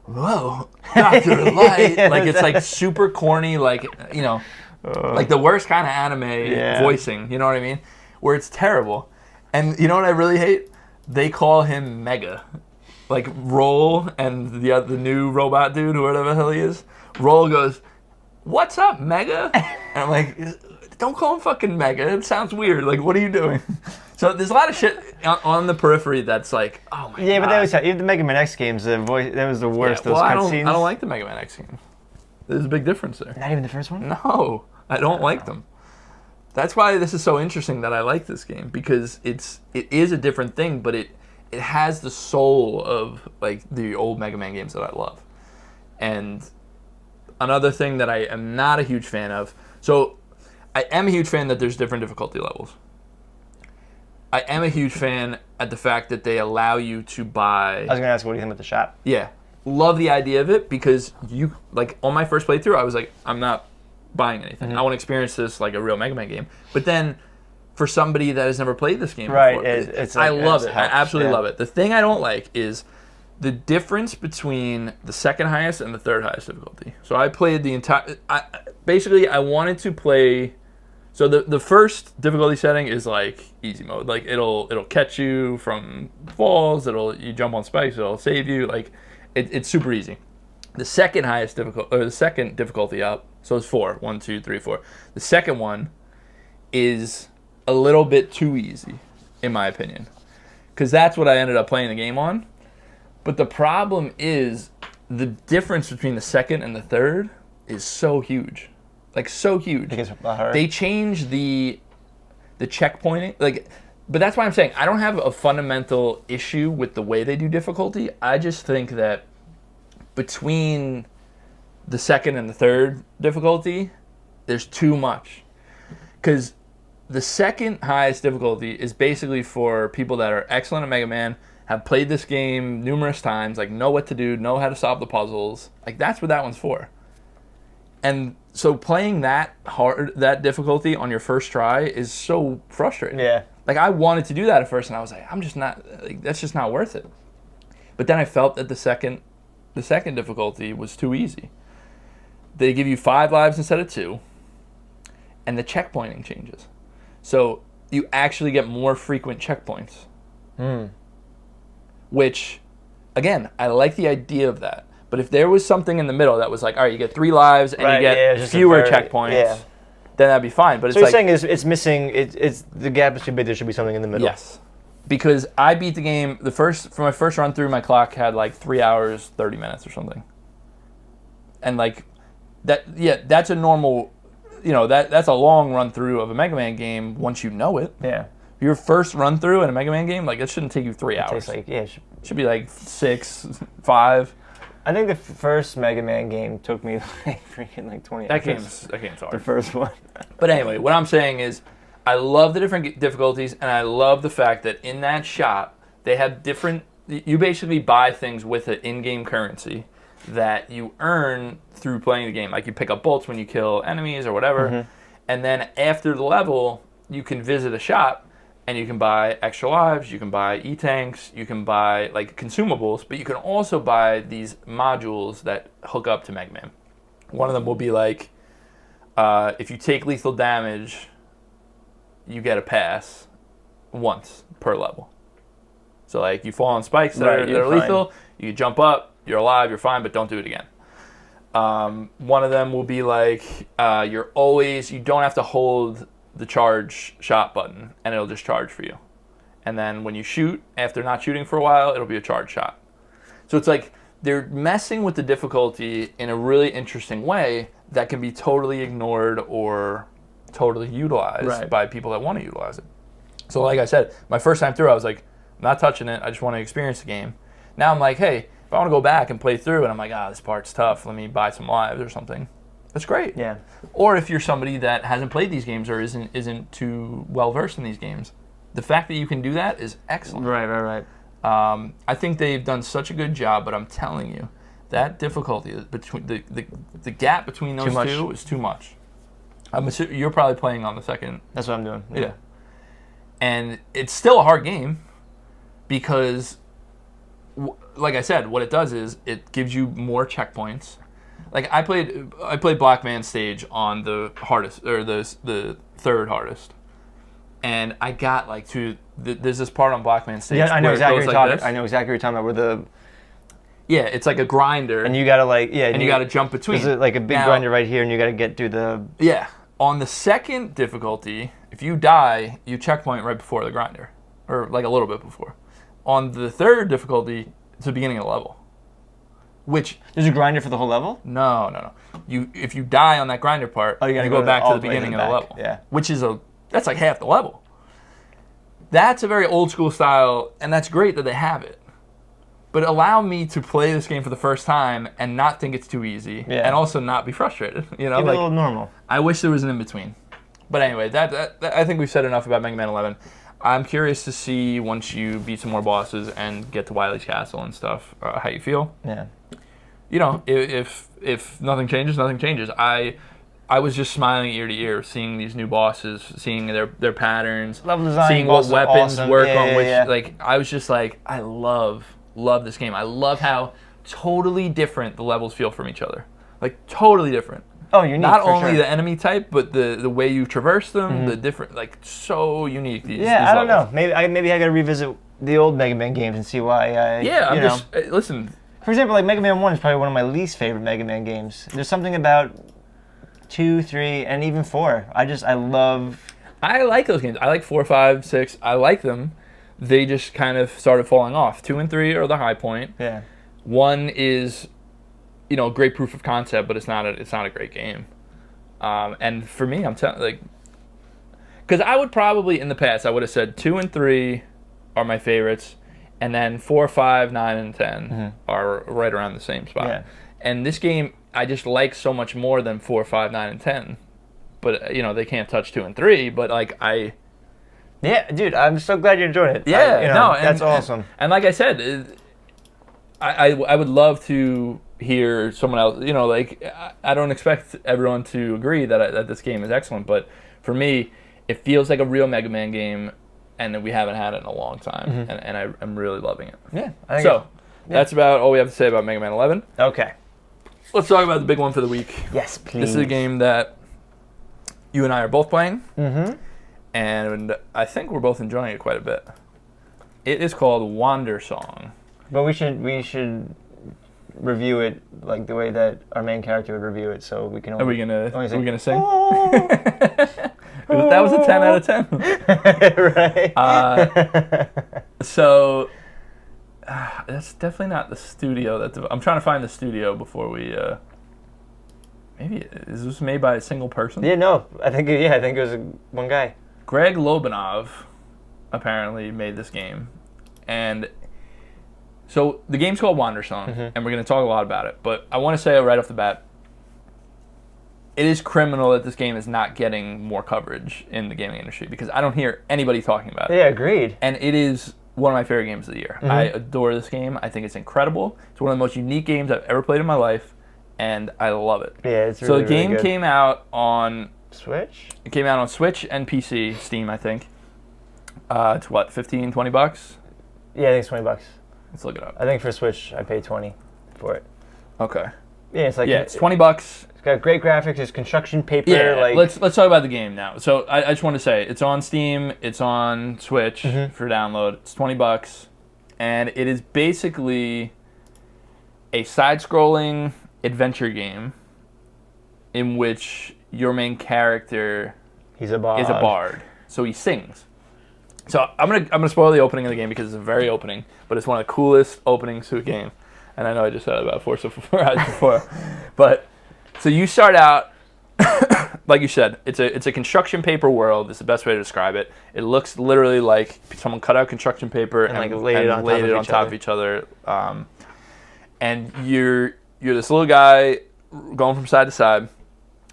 whoa, Dr. Light. Like, it's, like, super corny, like, you know... like the worst kind of anime voicing, you know what I mean? Where it's terrible. And you know what I really hate? They call him Mega. Like Roll and the new robot dude, or whatever the hell he is. Roll goes, "What's up, Mega?" And I'm like, don't call him fucking Mega. It sounds weird. Like, what are you doing? So there's a lot of shit on the periphery that's like, oh my god. Yeah, but they always have, even the Mega Man X games, the voice, that was the worst, those cutscenes. I don't like the Mega Man X games. There's a big difference there. Not even the first one? No, I don't like them. That's why this is so interesting that I like this game because it is a different thing, but it has the soul of like the old Mega Man games that I love. And another thing that I am not a huge fan of. So I am a huge fan that there's different difficulty levels. I am a huge fan at the fact that they allow you to buy. I was going to ask, what do you think about the shop? Yeah. Love the idea of it because you, like, on my first playthrough, I was like, I'm not buying anything. I want to experience this like a real Mega Man game. But then, for somebody that has never played this game before, it's I like, love it. helps, I absolutely love it. The thing I don't like is the difference between the second highest and the third highest difficulty. So I played the entire... basically, I wanted to play... So the first difficulty setting is like easy mode. Like, it'll catch you from falls. You jump on spikes. It'll save you. Like... It's super easy. The second highest difficulty, or the second difficulty up, so it's 4. 1, 2, 3, 4. The second one is a little bit too easy, in my opinion. Because that's what I ended up playing the game on. But the problem is, the difference between the second and the third is so huge. Like, so huge. They changed the checkpointing. Like... But that's why I'm saying I don't have a fundamental issue with the way they do difficulty. I just think that between the second and the third difficulty, there's too much. Because the second highest difficulty is basically for people that are excellent at Mega Man, have played this game numerous times, like know what to do, know how to solve the puzzles. Like, that's what that one's for. And so playing that difficulty on your first try is so frustrating. Yeah. Like, I wanted to do that at first, and I was like, I'm just not, like, that's just not worth it. But then I felt that the second difficulty was too easy. They give you 5 lives instead of 2, and the checkpointing changes. So you actually get more frequent checkpoints. Which, again, I like the idea of that. But if there was something in the middle that was like, all right, you get 3 lives, and you get fewer checkpoints, then that'd be fine. But so you're saying it's missing. It's the gap is too big. There should be something in the middle. Yes, because I beat the game for my first run through. My clock had like 3 hours 30 minutes or something. and like that. Yeah, that's a normal. That's a long run through of a Mega Man game once you know it. Yeah. Your first run through in a Mega Man game, like it shouldn't take you 3 hours. It takes like It should be like 6, 5. I think the first Mega Man game took me like freaking like 20 That hours. game's hard. The first one. But anyway, what I'm saying is, I love the different difficulties, and I love the fact that in that shop they have different. You basically buy things with an in-game currency that you earn through playing the game. Like you pick up bolts when you kill enemies or whatever, and then after the level, you can visit a shop. And you can buy extra lives, you can buy E-tanks, you can buy like consumables, but you can also buy these modules that hook up to Mega Man. One of them will be like, if you take lethal damage, you get a pass once per level. So like you fall on spikes that are lethal, you jump up, you're alive, you're fine, but don't do it again. One of them will be like, you don't have to hold the charge shot button and it'll just charge for you, and then when you shoot after not shooting for a while, it'll be a charge shot. So it's like they're messing with the difficulty in a really interesting way that can be totally ignored or totally utilized by people that want to utilize it. So like I said, my first time through I was like, I'm not touching it, I just want to experience the game. Now I'm like, hey, if I want to go back and play through and I'm like, this part's tough, let me buy some lives or something. That's great. Yeah. Or if you're somebody that hasn't played these games or isn't too well versed in these games, the fact that you can do that is excellent. Right. I think they've done such a good job, but I'm telling you, that difficulty between the gap between those two is too much. You're probably playing on the second. That's what I'm doing. Yeah. And it's still a hard game because, like I said, what it does is it gives you more checkpoints. Like I played Black Man stage on the hardest, or the third hardest, and I got like there's this part on Black Man stage. Yeah, I know exactly what you're talking. This. I know exactly what you're talking about. It's like a grinder, and you gotta and you gotta jump between. There's like a big grinder right here, and you gotta get through the. Yeah, on the second difficulty, if you die, you checkpoint right before the grinder, or like a little bit before. On the third difficulty, it's the beginning of the level. Which there's a grinder for the whole level? No. If you die on that grinder part, you go back to the beginning of the level. Yeah. Which is that's like half the level. That's a very old school style, and that's great that they have it. But allow me to play this game for the first time and not think it's too easy, and also not be frustrated. Keep it a little normal. I wish there was an in between. But anyway, that I think we've said enough about Mega Man 11. I'm curious to see once you beat some more bosses and get to Wily's Castle and stuff, how you feel. Yeah. If nothing changes, nothing changes. I was just smiling ear to ear, seeing these new bosses, seeing their patterns, level design, seeing what weapons work on which. Yeah. Like I was just like, I love this game. I love how totally different the levels feel from each other. Like totally different. Oh, unique. Not for only sure. the enemy type, but the way you traverse them, the different, like so unique. These I don't levels. know. Maybe I gotta revisit the old Mega Man games and see why. I'm just listen. For example, like Mega Man 1 is probably one of my least favorite Mega Man games. There's something about 2, 3, and even 4. I like those games. I like 4, 5, 6. I like them. They just kind of started falling off. 2 and 3 are the high point. Yeah. 1 is, great proof of concept, but it's not a great game. And for me, I'm telling because I would probably in the past I would have said 2 and 3 are my favorites. And then 4, 5, 9, and 10 are right around the same spot. Yeah. And this game, I just like so much more than 4, 5, 9, and 10. But, they can't touch 2 and 3. But, Yeah, dude, I'm so glad you're enjoying it. Yeah, that's awesome. And like I said, I would love to hear someone else, I don't expect everyone to agree that this game is excellent. But for me, it feels like a real Mega Man game. And we haven't had it in a long time, and I'm really loving it. Yeah. That's about all we have to say about Mega Man 11. Okay. Let's talk about the big one for the week. Yes, please. This is a game that you and I are both playing, Mm-hmm. and I think we're both enjoying it quite a bit. It is called Wander Song. But we should review it like the way that our main character would review it, so we can. Are we gonna sing? Oh. That was a 10 out of 10. Right. So that's definitely not the studio. I'm trying to find the studio before we maybe is this made by a single person? Yeah, no, I think it was one guy. Greg Lobanov apparently made this game, and so the game's called Wandersong, and we're going to talk a lot about it. But I want to say right off the bat, it is criminal that this game is not getting more coverage in the gaming industry because I don't hear anybody talking about it. Yeah, agreed. And it is one of my favorite games of the year. I adore this game. I think it's incredible. It's one of the most unique games I've ever played in my life, and I love it. Yeah, it's So really, the game really good. came out on Switch? It came out on Switch and PC, Steam, I think. It's what, $15, $20? Yeah, I think it's $20. Let's look it up. I think for Switch, I paid $20 for it. Okay. Yeah, it's like It's $20. It's got great graphics. It's construction paper. Yeah, let's talk about the game now. So I just want to say it's on Steam, it's on Switch for download. It's $20, and it is basically a side-scrolling adventure game in which your main character He's a bard. is a bard. So he sings. So I'm gonna spoil the opening of the game because it's a very opening, but it's one of the coolest openings to a game. And I know I just said it about 4 hours before, but so you start out, like you said, it's a construction paper world. It's the best way to describe it. It looks literally like someone cut out construction paper and laid it on top of each other. And you're this little guy going from side to side,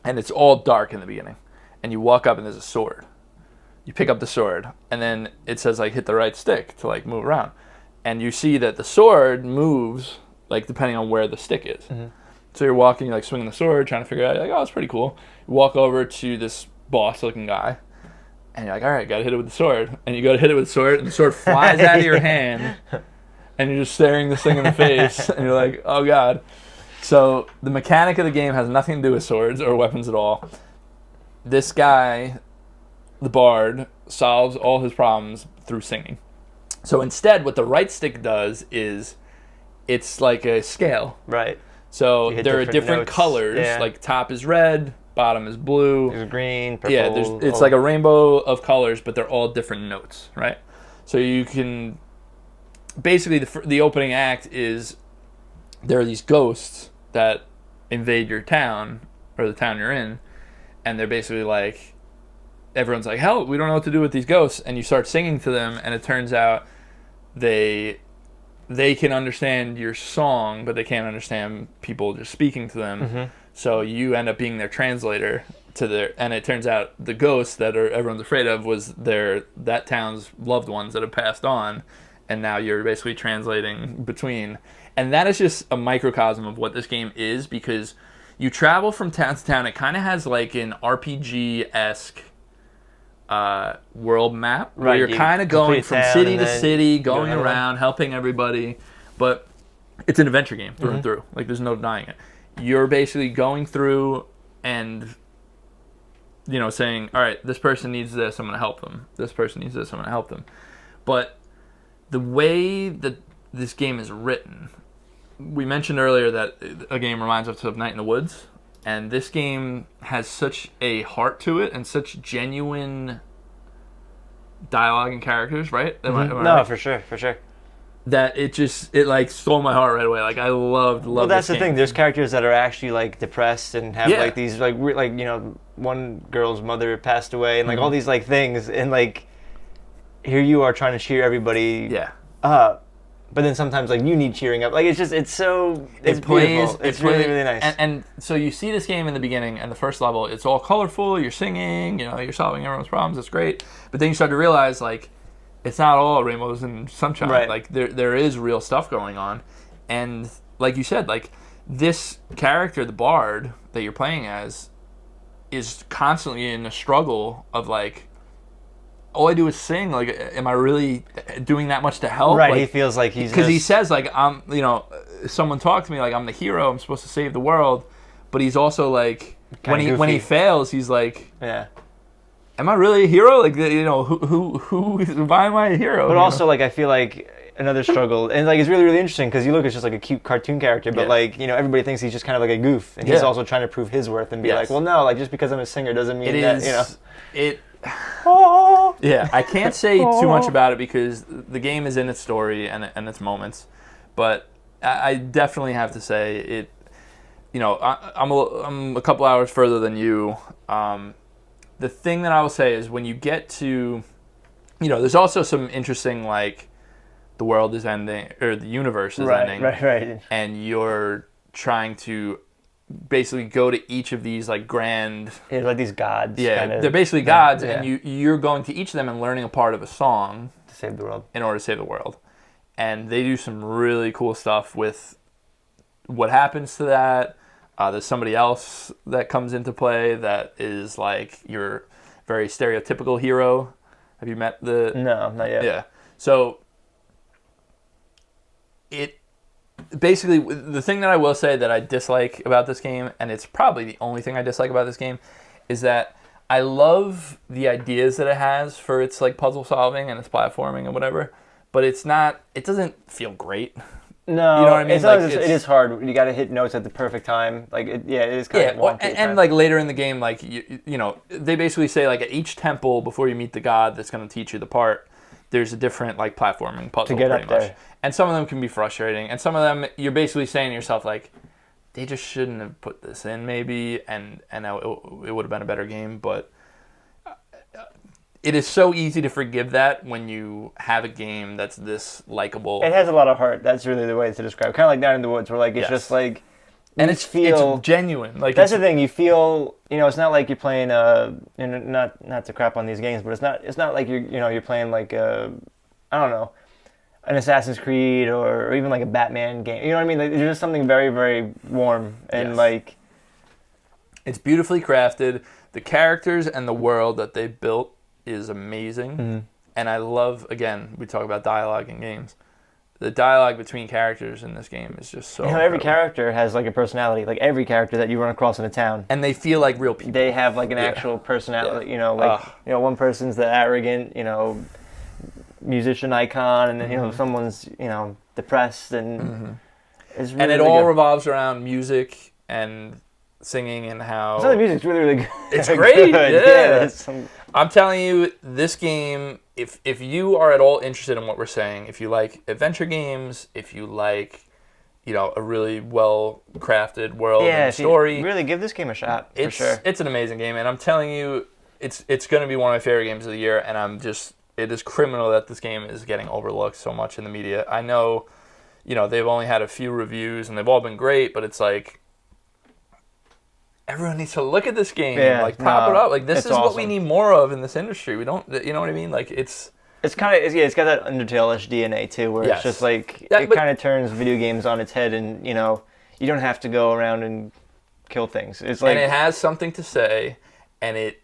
and it's all dark in the beginning. And you walk up and there's a sword. You pick up the sword, and then it says like hit the right stick to like move around, and you see that the sword moves like depending on where the stick is. So you're walking, like swinging the sword, trying to figure out, like, oh, it's pretty cool. You walk over to this boss-looking guy, and you're like, all right, gotta hit it with the sword. And you go to hit it with the sword, and the sword flies out of your hand, and you're just staring this thing in the face, and you're like, oh god. So the mechanic of the game has nothing to do with swords or weapons at all. This guy, the bard, solves all his problems through singing. So instead, what the right stick does is it's like a scale. Right. So there are different notes. colors. Yeah. Like top is red, bottom is blue. There's green, purple. Yeah, it's like a rainbow of colors, but they're all different notes, right? So you can basically the opening act is there are these ghosts that invade your town or the town you're in, and they're basically like everyone's like, help, we don't know what to do with these ghosts, and you start singing to them, and it turns out they can understand your song, but they can't understand people just speaking to them. So you end up being their translator to and it turns out the ghosts that everyone's afraid of was that town's loved ones that have passed on, and now you're basically translating between. And that is just a microcosm of what this game is, because you travel from town to town. It kind of has like an RPG-esque world map where Right, you're kind of going from city to city, going go around, helping everybody, but it's an adventure game through and through. Like, there's no denying it. You're basically going through and, you know, saying, all right, this person needs this, I'm going to help them. This person needs this, I'm going to help them. But the way that this game is written, we mentioned earlier that a game reminds us of Night in the Woods. And this game has such a heart to it and such genuine dialogue and characters, right? Am I No, right? for sure. That it like stole my heart right away. Like, I loved Well, that's this the game. thing. There's characters that are actually like depressed and have Yeah. like these like you know, one girl's mother passed away and like all these like things, and like here you are trying to cheer everybody up. But then sometimes like you need cheering up. Like it's beautiful. It's really, really nice. And so you see this game in the beginning and the first level, it's all colorful, you're singing, you know, you're solving everyone's problems, it's great. But then you start to realize like it's not all rainbows and sunshine. Right. Like there is real stuff going on. And like you said, like this character, the bard that you're playing as, is constantly in a struggle of like, all I do is sing. Like, am I really doing that much to help? Right, like, he feels like he's because he says like, I'm, you know, someone talked to me like I'm the hero. I'm supposed to save the world, but he's also like when he fails, he's like, yeah. Am I really a hero? Like, you know, why am I a hero? But also like I feel like another struggle, and like it's really, really interesting because you look, it's just like a cute cartoon character, but like, you know, everybody thinks he's just kind of like a goof, and he's also trying to prove his worth and be like, well, no, like just because I'm a singer doesn't mean that, you know. Yeah, I can't say too much about it because the game is in its story and its moments, but I definitely have to say I'm a couple hours further than you. The thing that I will say is when you get to, there's also some interesting, like, the world is ending, or the universe is ending. Right. And you're trying to basically go to each of these, like, grand... Yeah, like these gods. Yeah, they're basically gods, yeah. and you're going to each of them and learning a part of a song. To save the world. In order to save the world. And they do some really cool stuff with what happens to that. There's somebody else that comes into play that is like your very stereotypical hero. Have you met the... No, not yet. Yeah. So, basically, the thing that I will say that I dislike about this game, and it's probably the only thing I dislike about this game, is that I love the ideas that it has for its, like, puzzle solving and its platforming and whatever, but it doesn't feel great. No, you know what I mean? It is hard. You got to hit notes at the perfect time. Like, it is kind of wonky. And like later in the game, like they basically say like at each temple before you meet the god that's going to teach you the part, there's a different like platforming puzzle to get pretty up much. there. And some of them can be frustrating, and some of them you're basically saying to yourself like, they just shouldn't have put this in maybe, and it would have been a better game, but. It is so easy to forgive that when you have a game that's this likable. It has a lot of heart. That's really the way to describe it. Kind of like Down in the Woods, where like it's just like, and it's genuine. Like that's the thing. You feel, it's not like you're playing not to crap on these games, but it's not like you're playing like I don't know, an Assassin's Creed or even like a Batman game. You know what I mean? Like, there's just something very, very warm and like. It's beautifully crafted. The characters and the world that they built is amazing, and I love, again, we talk about dialogue in games. The dialogue between characters in this game is just so every character has like a personality, like every character that you run across in a town. And they feel like real people. They have like an actual personality, one person's the arrogant, musician icon, and then, someone's, depressed, and it's really, and it really all good. revolves around music and singing and how... Some of the music's really, really good. It's great, yeah. I'm telling you, this game, if you are at all interested in what we're saying, if you like adventure games, if you like, a really well-crafted world and story... really give this game a shot, for sure. It's an amazing game, and I'm telling you, it's going to be one of my favorite games of the year, and it is criminal that this game is getting overlooked so much in the media. I know, they've only had a few reviews, and they've all been great, but it's like... Everyone needs to look at this game, pop it up. Like, this is awesome. What we need more of in this industry. We don't, you know what I mean? Like, it's got that Undertale-ish DNA too, where it's just like, it kind of turns video games on its head, and, you don't have to go around and kill things. It's like, and it has something to say, and it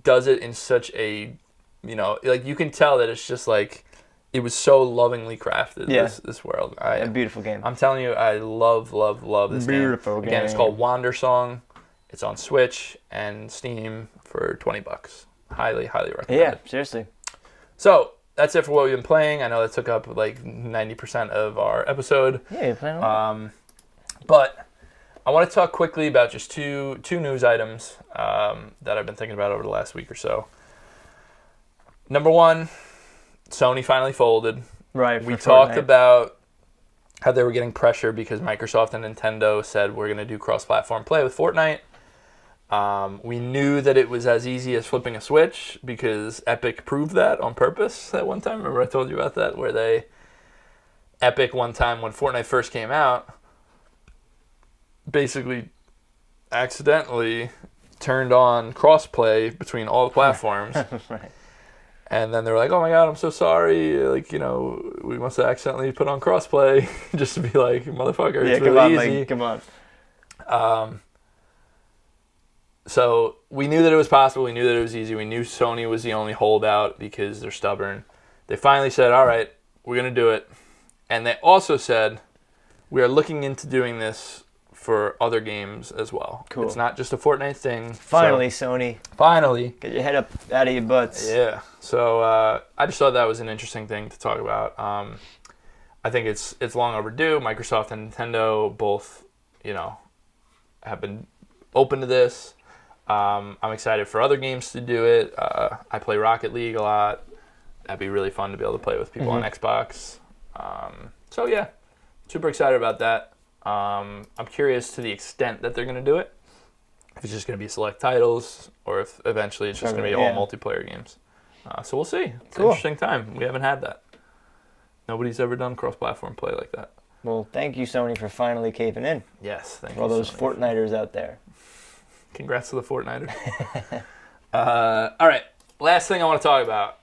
does it in such a, like, you can tell that it's just like, it was so lovingly crafted, this world. A beautiful game. I'm telling you, I love this game. Beautiful game. Again, it's called Wander Song. It's on Switch and Steam for $20. Highly, highly recommend it. Yeah, seriously. So, that's it for what we've been playing. I know that took up like 90% of our episode. Yeah, you're playing a lot. But I want to talk quickly about just two news items that I've been thinking about over the last week or so. Number one, Sony finally folded. Right. We talked about how they were getting pressure because Microsoft and Nintendo said we're going to do cross-platform play with Fortnite. We knew that it was as easy as flipping a switch because Epic proved that on purpose at one time. Remember I told you about that? Where Epic one time when Fortnite first came out, basically accidentally turned on crossplay between all the platforms. Right. And then they were like, oh my god, I'm so sorry. Like, we must have accidentally put on crossplay just to be like, motherfucker, it's really easy. Come on. So we knew that it was possible. We knew that it was easy. We knew Sony was the only holdout because they're stubborn. They finally said, all right, we're going to do it. And they also said, we are looking into doing this for other games as well. Cool. It's not just a Fortnite thing. Finally, Sony. Finally. Get your head up out of your butts. Yeah. So I just thought that was an interesting thing to talk about. I think it's long overdue. Microsoft and Nintendo both, have been open to this. I'm excited for other games to do it. I play Rocket League a lot. That'd be really fun to be able to play with people on Xbox. So yeah, super excited about that. I'm curious to the extent that they're going to do it. If it's just going to be select titles, or if eventually it's just going to be all multiplayer games. So we'll see. It's an interesting time. We haven't had that. Nobody's ever done cross-platform play like that. Well, thank you, Sony, for finally caving in. Yes, thank you. For all those Sony. Fortniters out there. Congrats to the Fortniters. All right, last thing I want to talk about.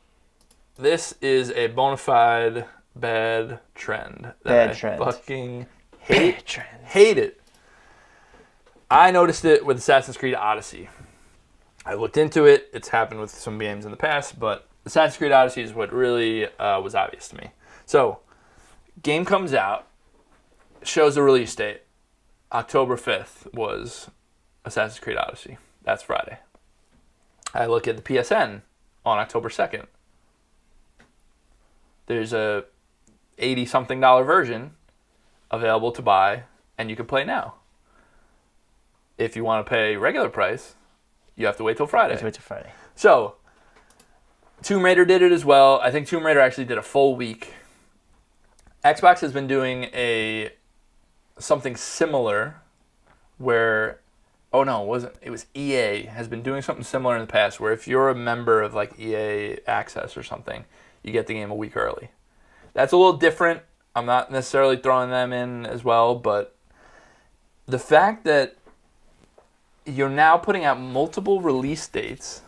This is a bona fide bad trend. Bad trend. Fucking hate it. I noticed it with Assassin's Creed Odyssey. I looked into it. It's happened with some games in the past, but Assassin's Creed Odyssey is what really was obvious to me. So, game comes out, shows the release date. October 5th was Assassin's Creed Odyssey. That's Friday. I look at the PSN on October 2nd. There's a $80-something version available to buy, and you can play now. If you want to pay regular price, you have to wait till Friday. So, Tomb Raider did it as well. I think Tomb Raider actually did a full week. Xbox has been doing something similar where, it was EA has been doing something similar in the past where if you're a member of like EA Access or something, you get the game a week early. That's a little different. I'm not necessarily throwing them in as well, but the fact that you're now putting out multiple release dates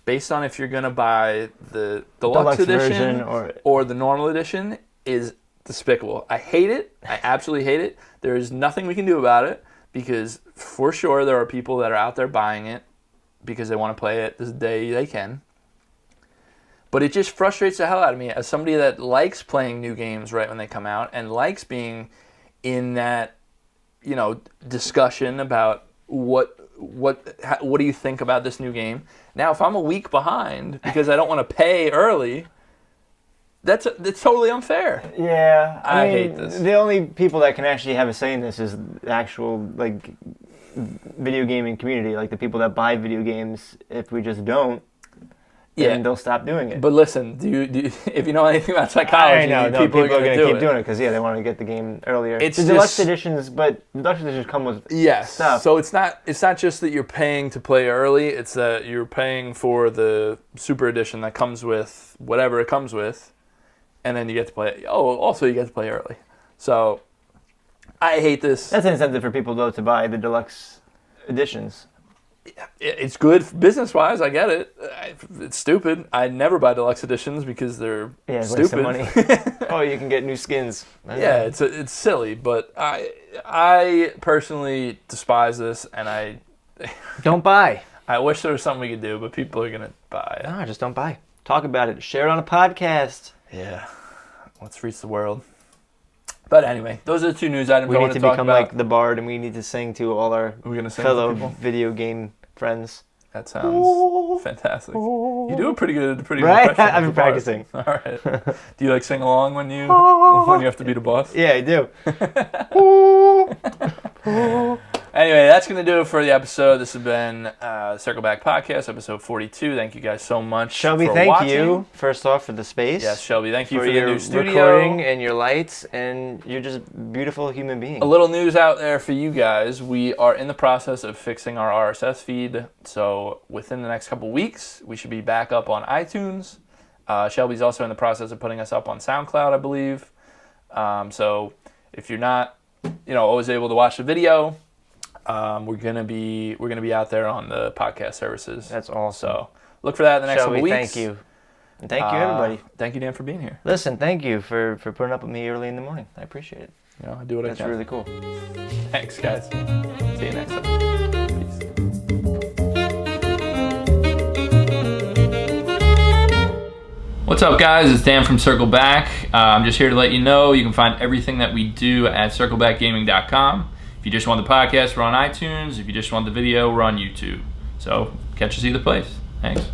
based on if you're going to buy the deluxe edition or the normal edition is despicable. I hate it. I absolutely hate it. There is nothing we can do about it because for sure there are people that are out there buying it because they want to play it this day they can. But it just frustrates the hell out of me as somebody that likes playing new games right when they come out and likes being in that, discussion about what do you think about this new game? Now, if I'm a week behind because I don't want to pay early, that's totally unfair. Yeah, I hate this. The only people that can actually have a say in this is the actual video gaming community, like the people that buy video games. If we just don't, then they'll stop doing it. But listen, do you if you know anything about psychology, people are going to keep doing it because they want to get the game earlier. It's the deluxe editions, but deluxe editions come with stuff. So it's not just that you're paying to play early; it's that you're paying for the super edition that comes with whatever it comes with, and then you get to play. Also you get to play early. So I hate this. That's an incentive for people though to buy the deluxe editions. It's good business-wise. I get it. It's stupid. I never buy deluxe editions because they're stupid. Money. You can get new skins. It's silly, but I personally despise this, and I don't buy. I wish there was something we could do, but people are gonna buy it. No, just don't buy. Talk about it. Share it on a podcast. Yeah, let's reach the world. But anyway, those are the two news items we I need want to talk become about. like the Bard, and we need to sing to all our fellow video game friends. That sounds fantastic. You do a pretty good right? impression. I've been practicing. All right. Do you sing along when you have to beat a boss? Yeah, I do. Anyway, that's going to do it for the episode. This has been Circle Back Podcast, episode 42. Thank you guys so much Shelby, for thank watching. you, first off, for the space. Yes, Shelby, thank you for your the new studio. recording and your lights, and you're just a beautiful human being. A little news out there for you guys. We are in the process of fixing our RSS feed, so within the next couple weeks, we should be back up on iTunes. Shelby's also in the process of putting us up on SoundCloud, I believe. So if you're not, always able to watch the video, we're gonna be out there on the podcast services. That's awesome. So look for that in the next Shelby, couple weeks. thank you. And thank you, everybody. Thank you, Dan, for being here. Listen, thank you for putting up with me early in the morning. I appreciate it. I do what I can. That's really cool. Thanks, guys. See you next time. Peace. What's up, guys? It's Dan from Circle Back. I'm just here to let you know you can find everything that we do at circlebackgaming.com. If you just want the podcast, we're on iTunes. If you just want the video, we're on YouTube. So catch us either place. Thanks.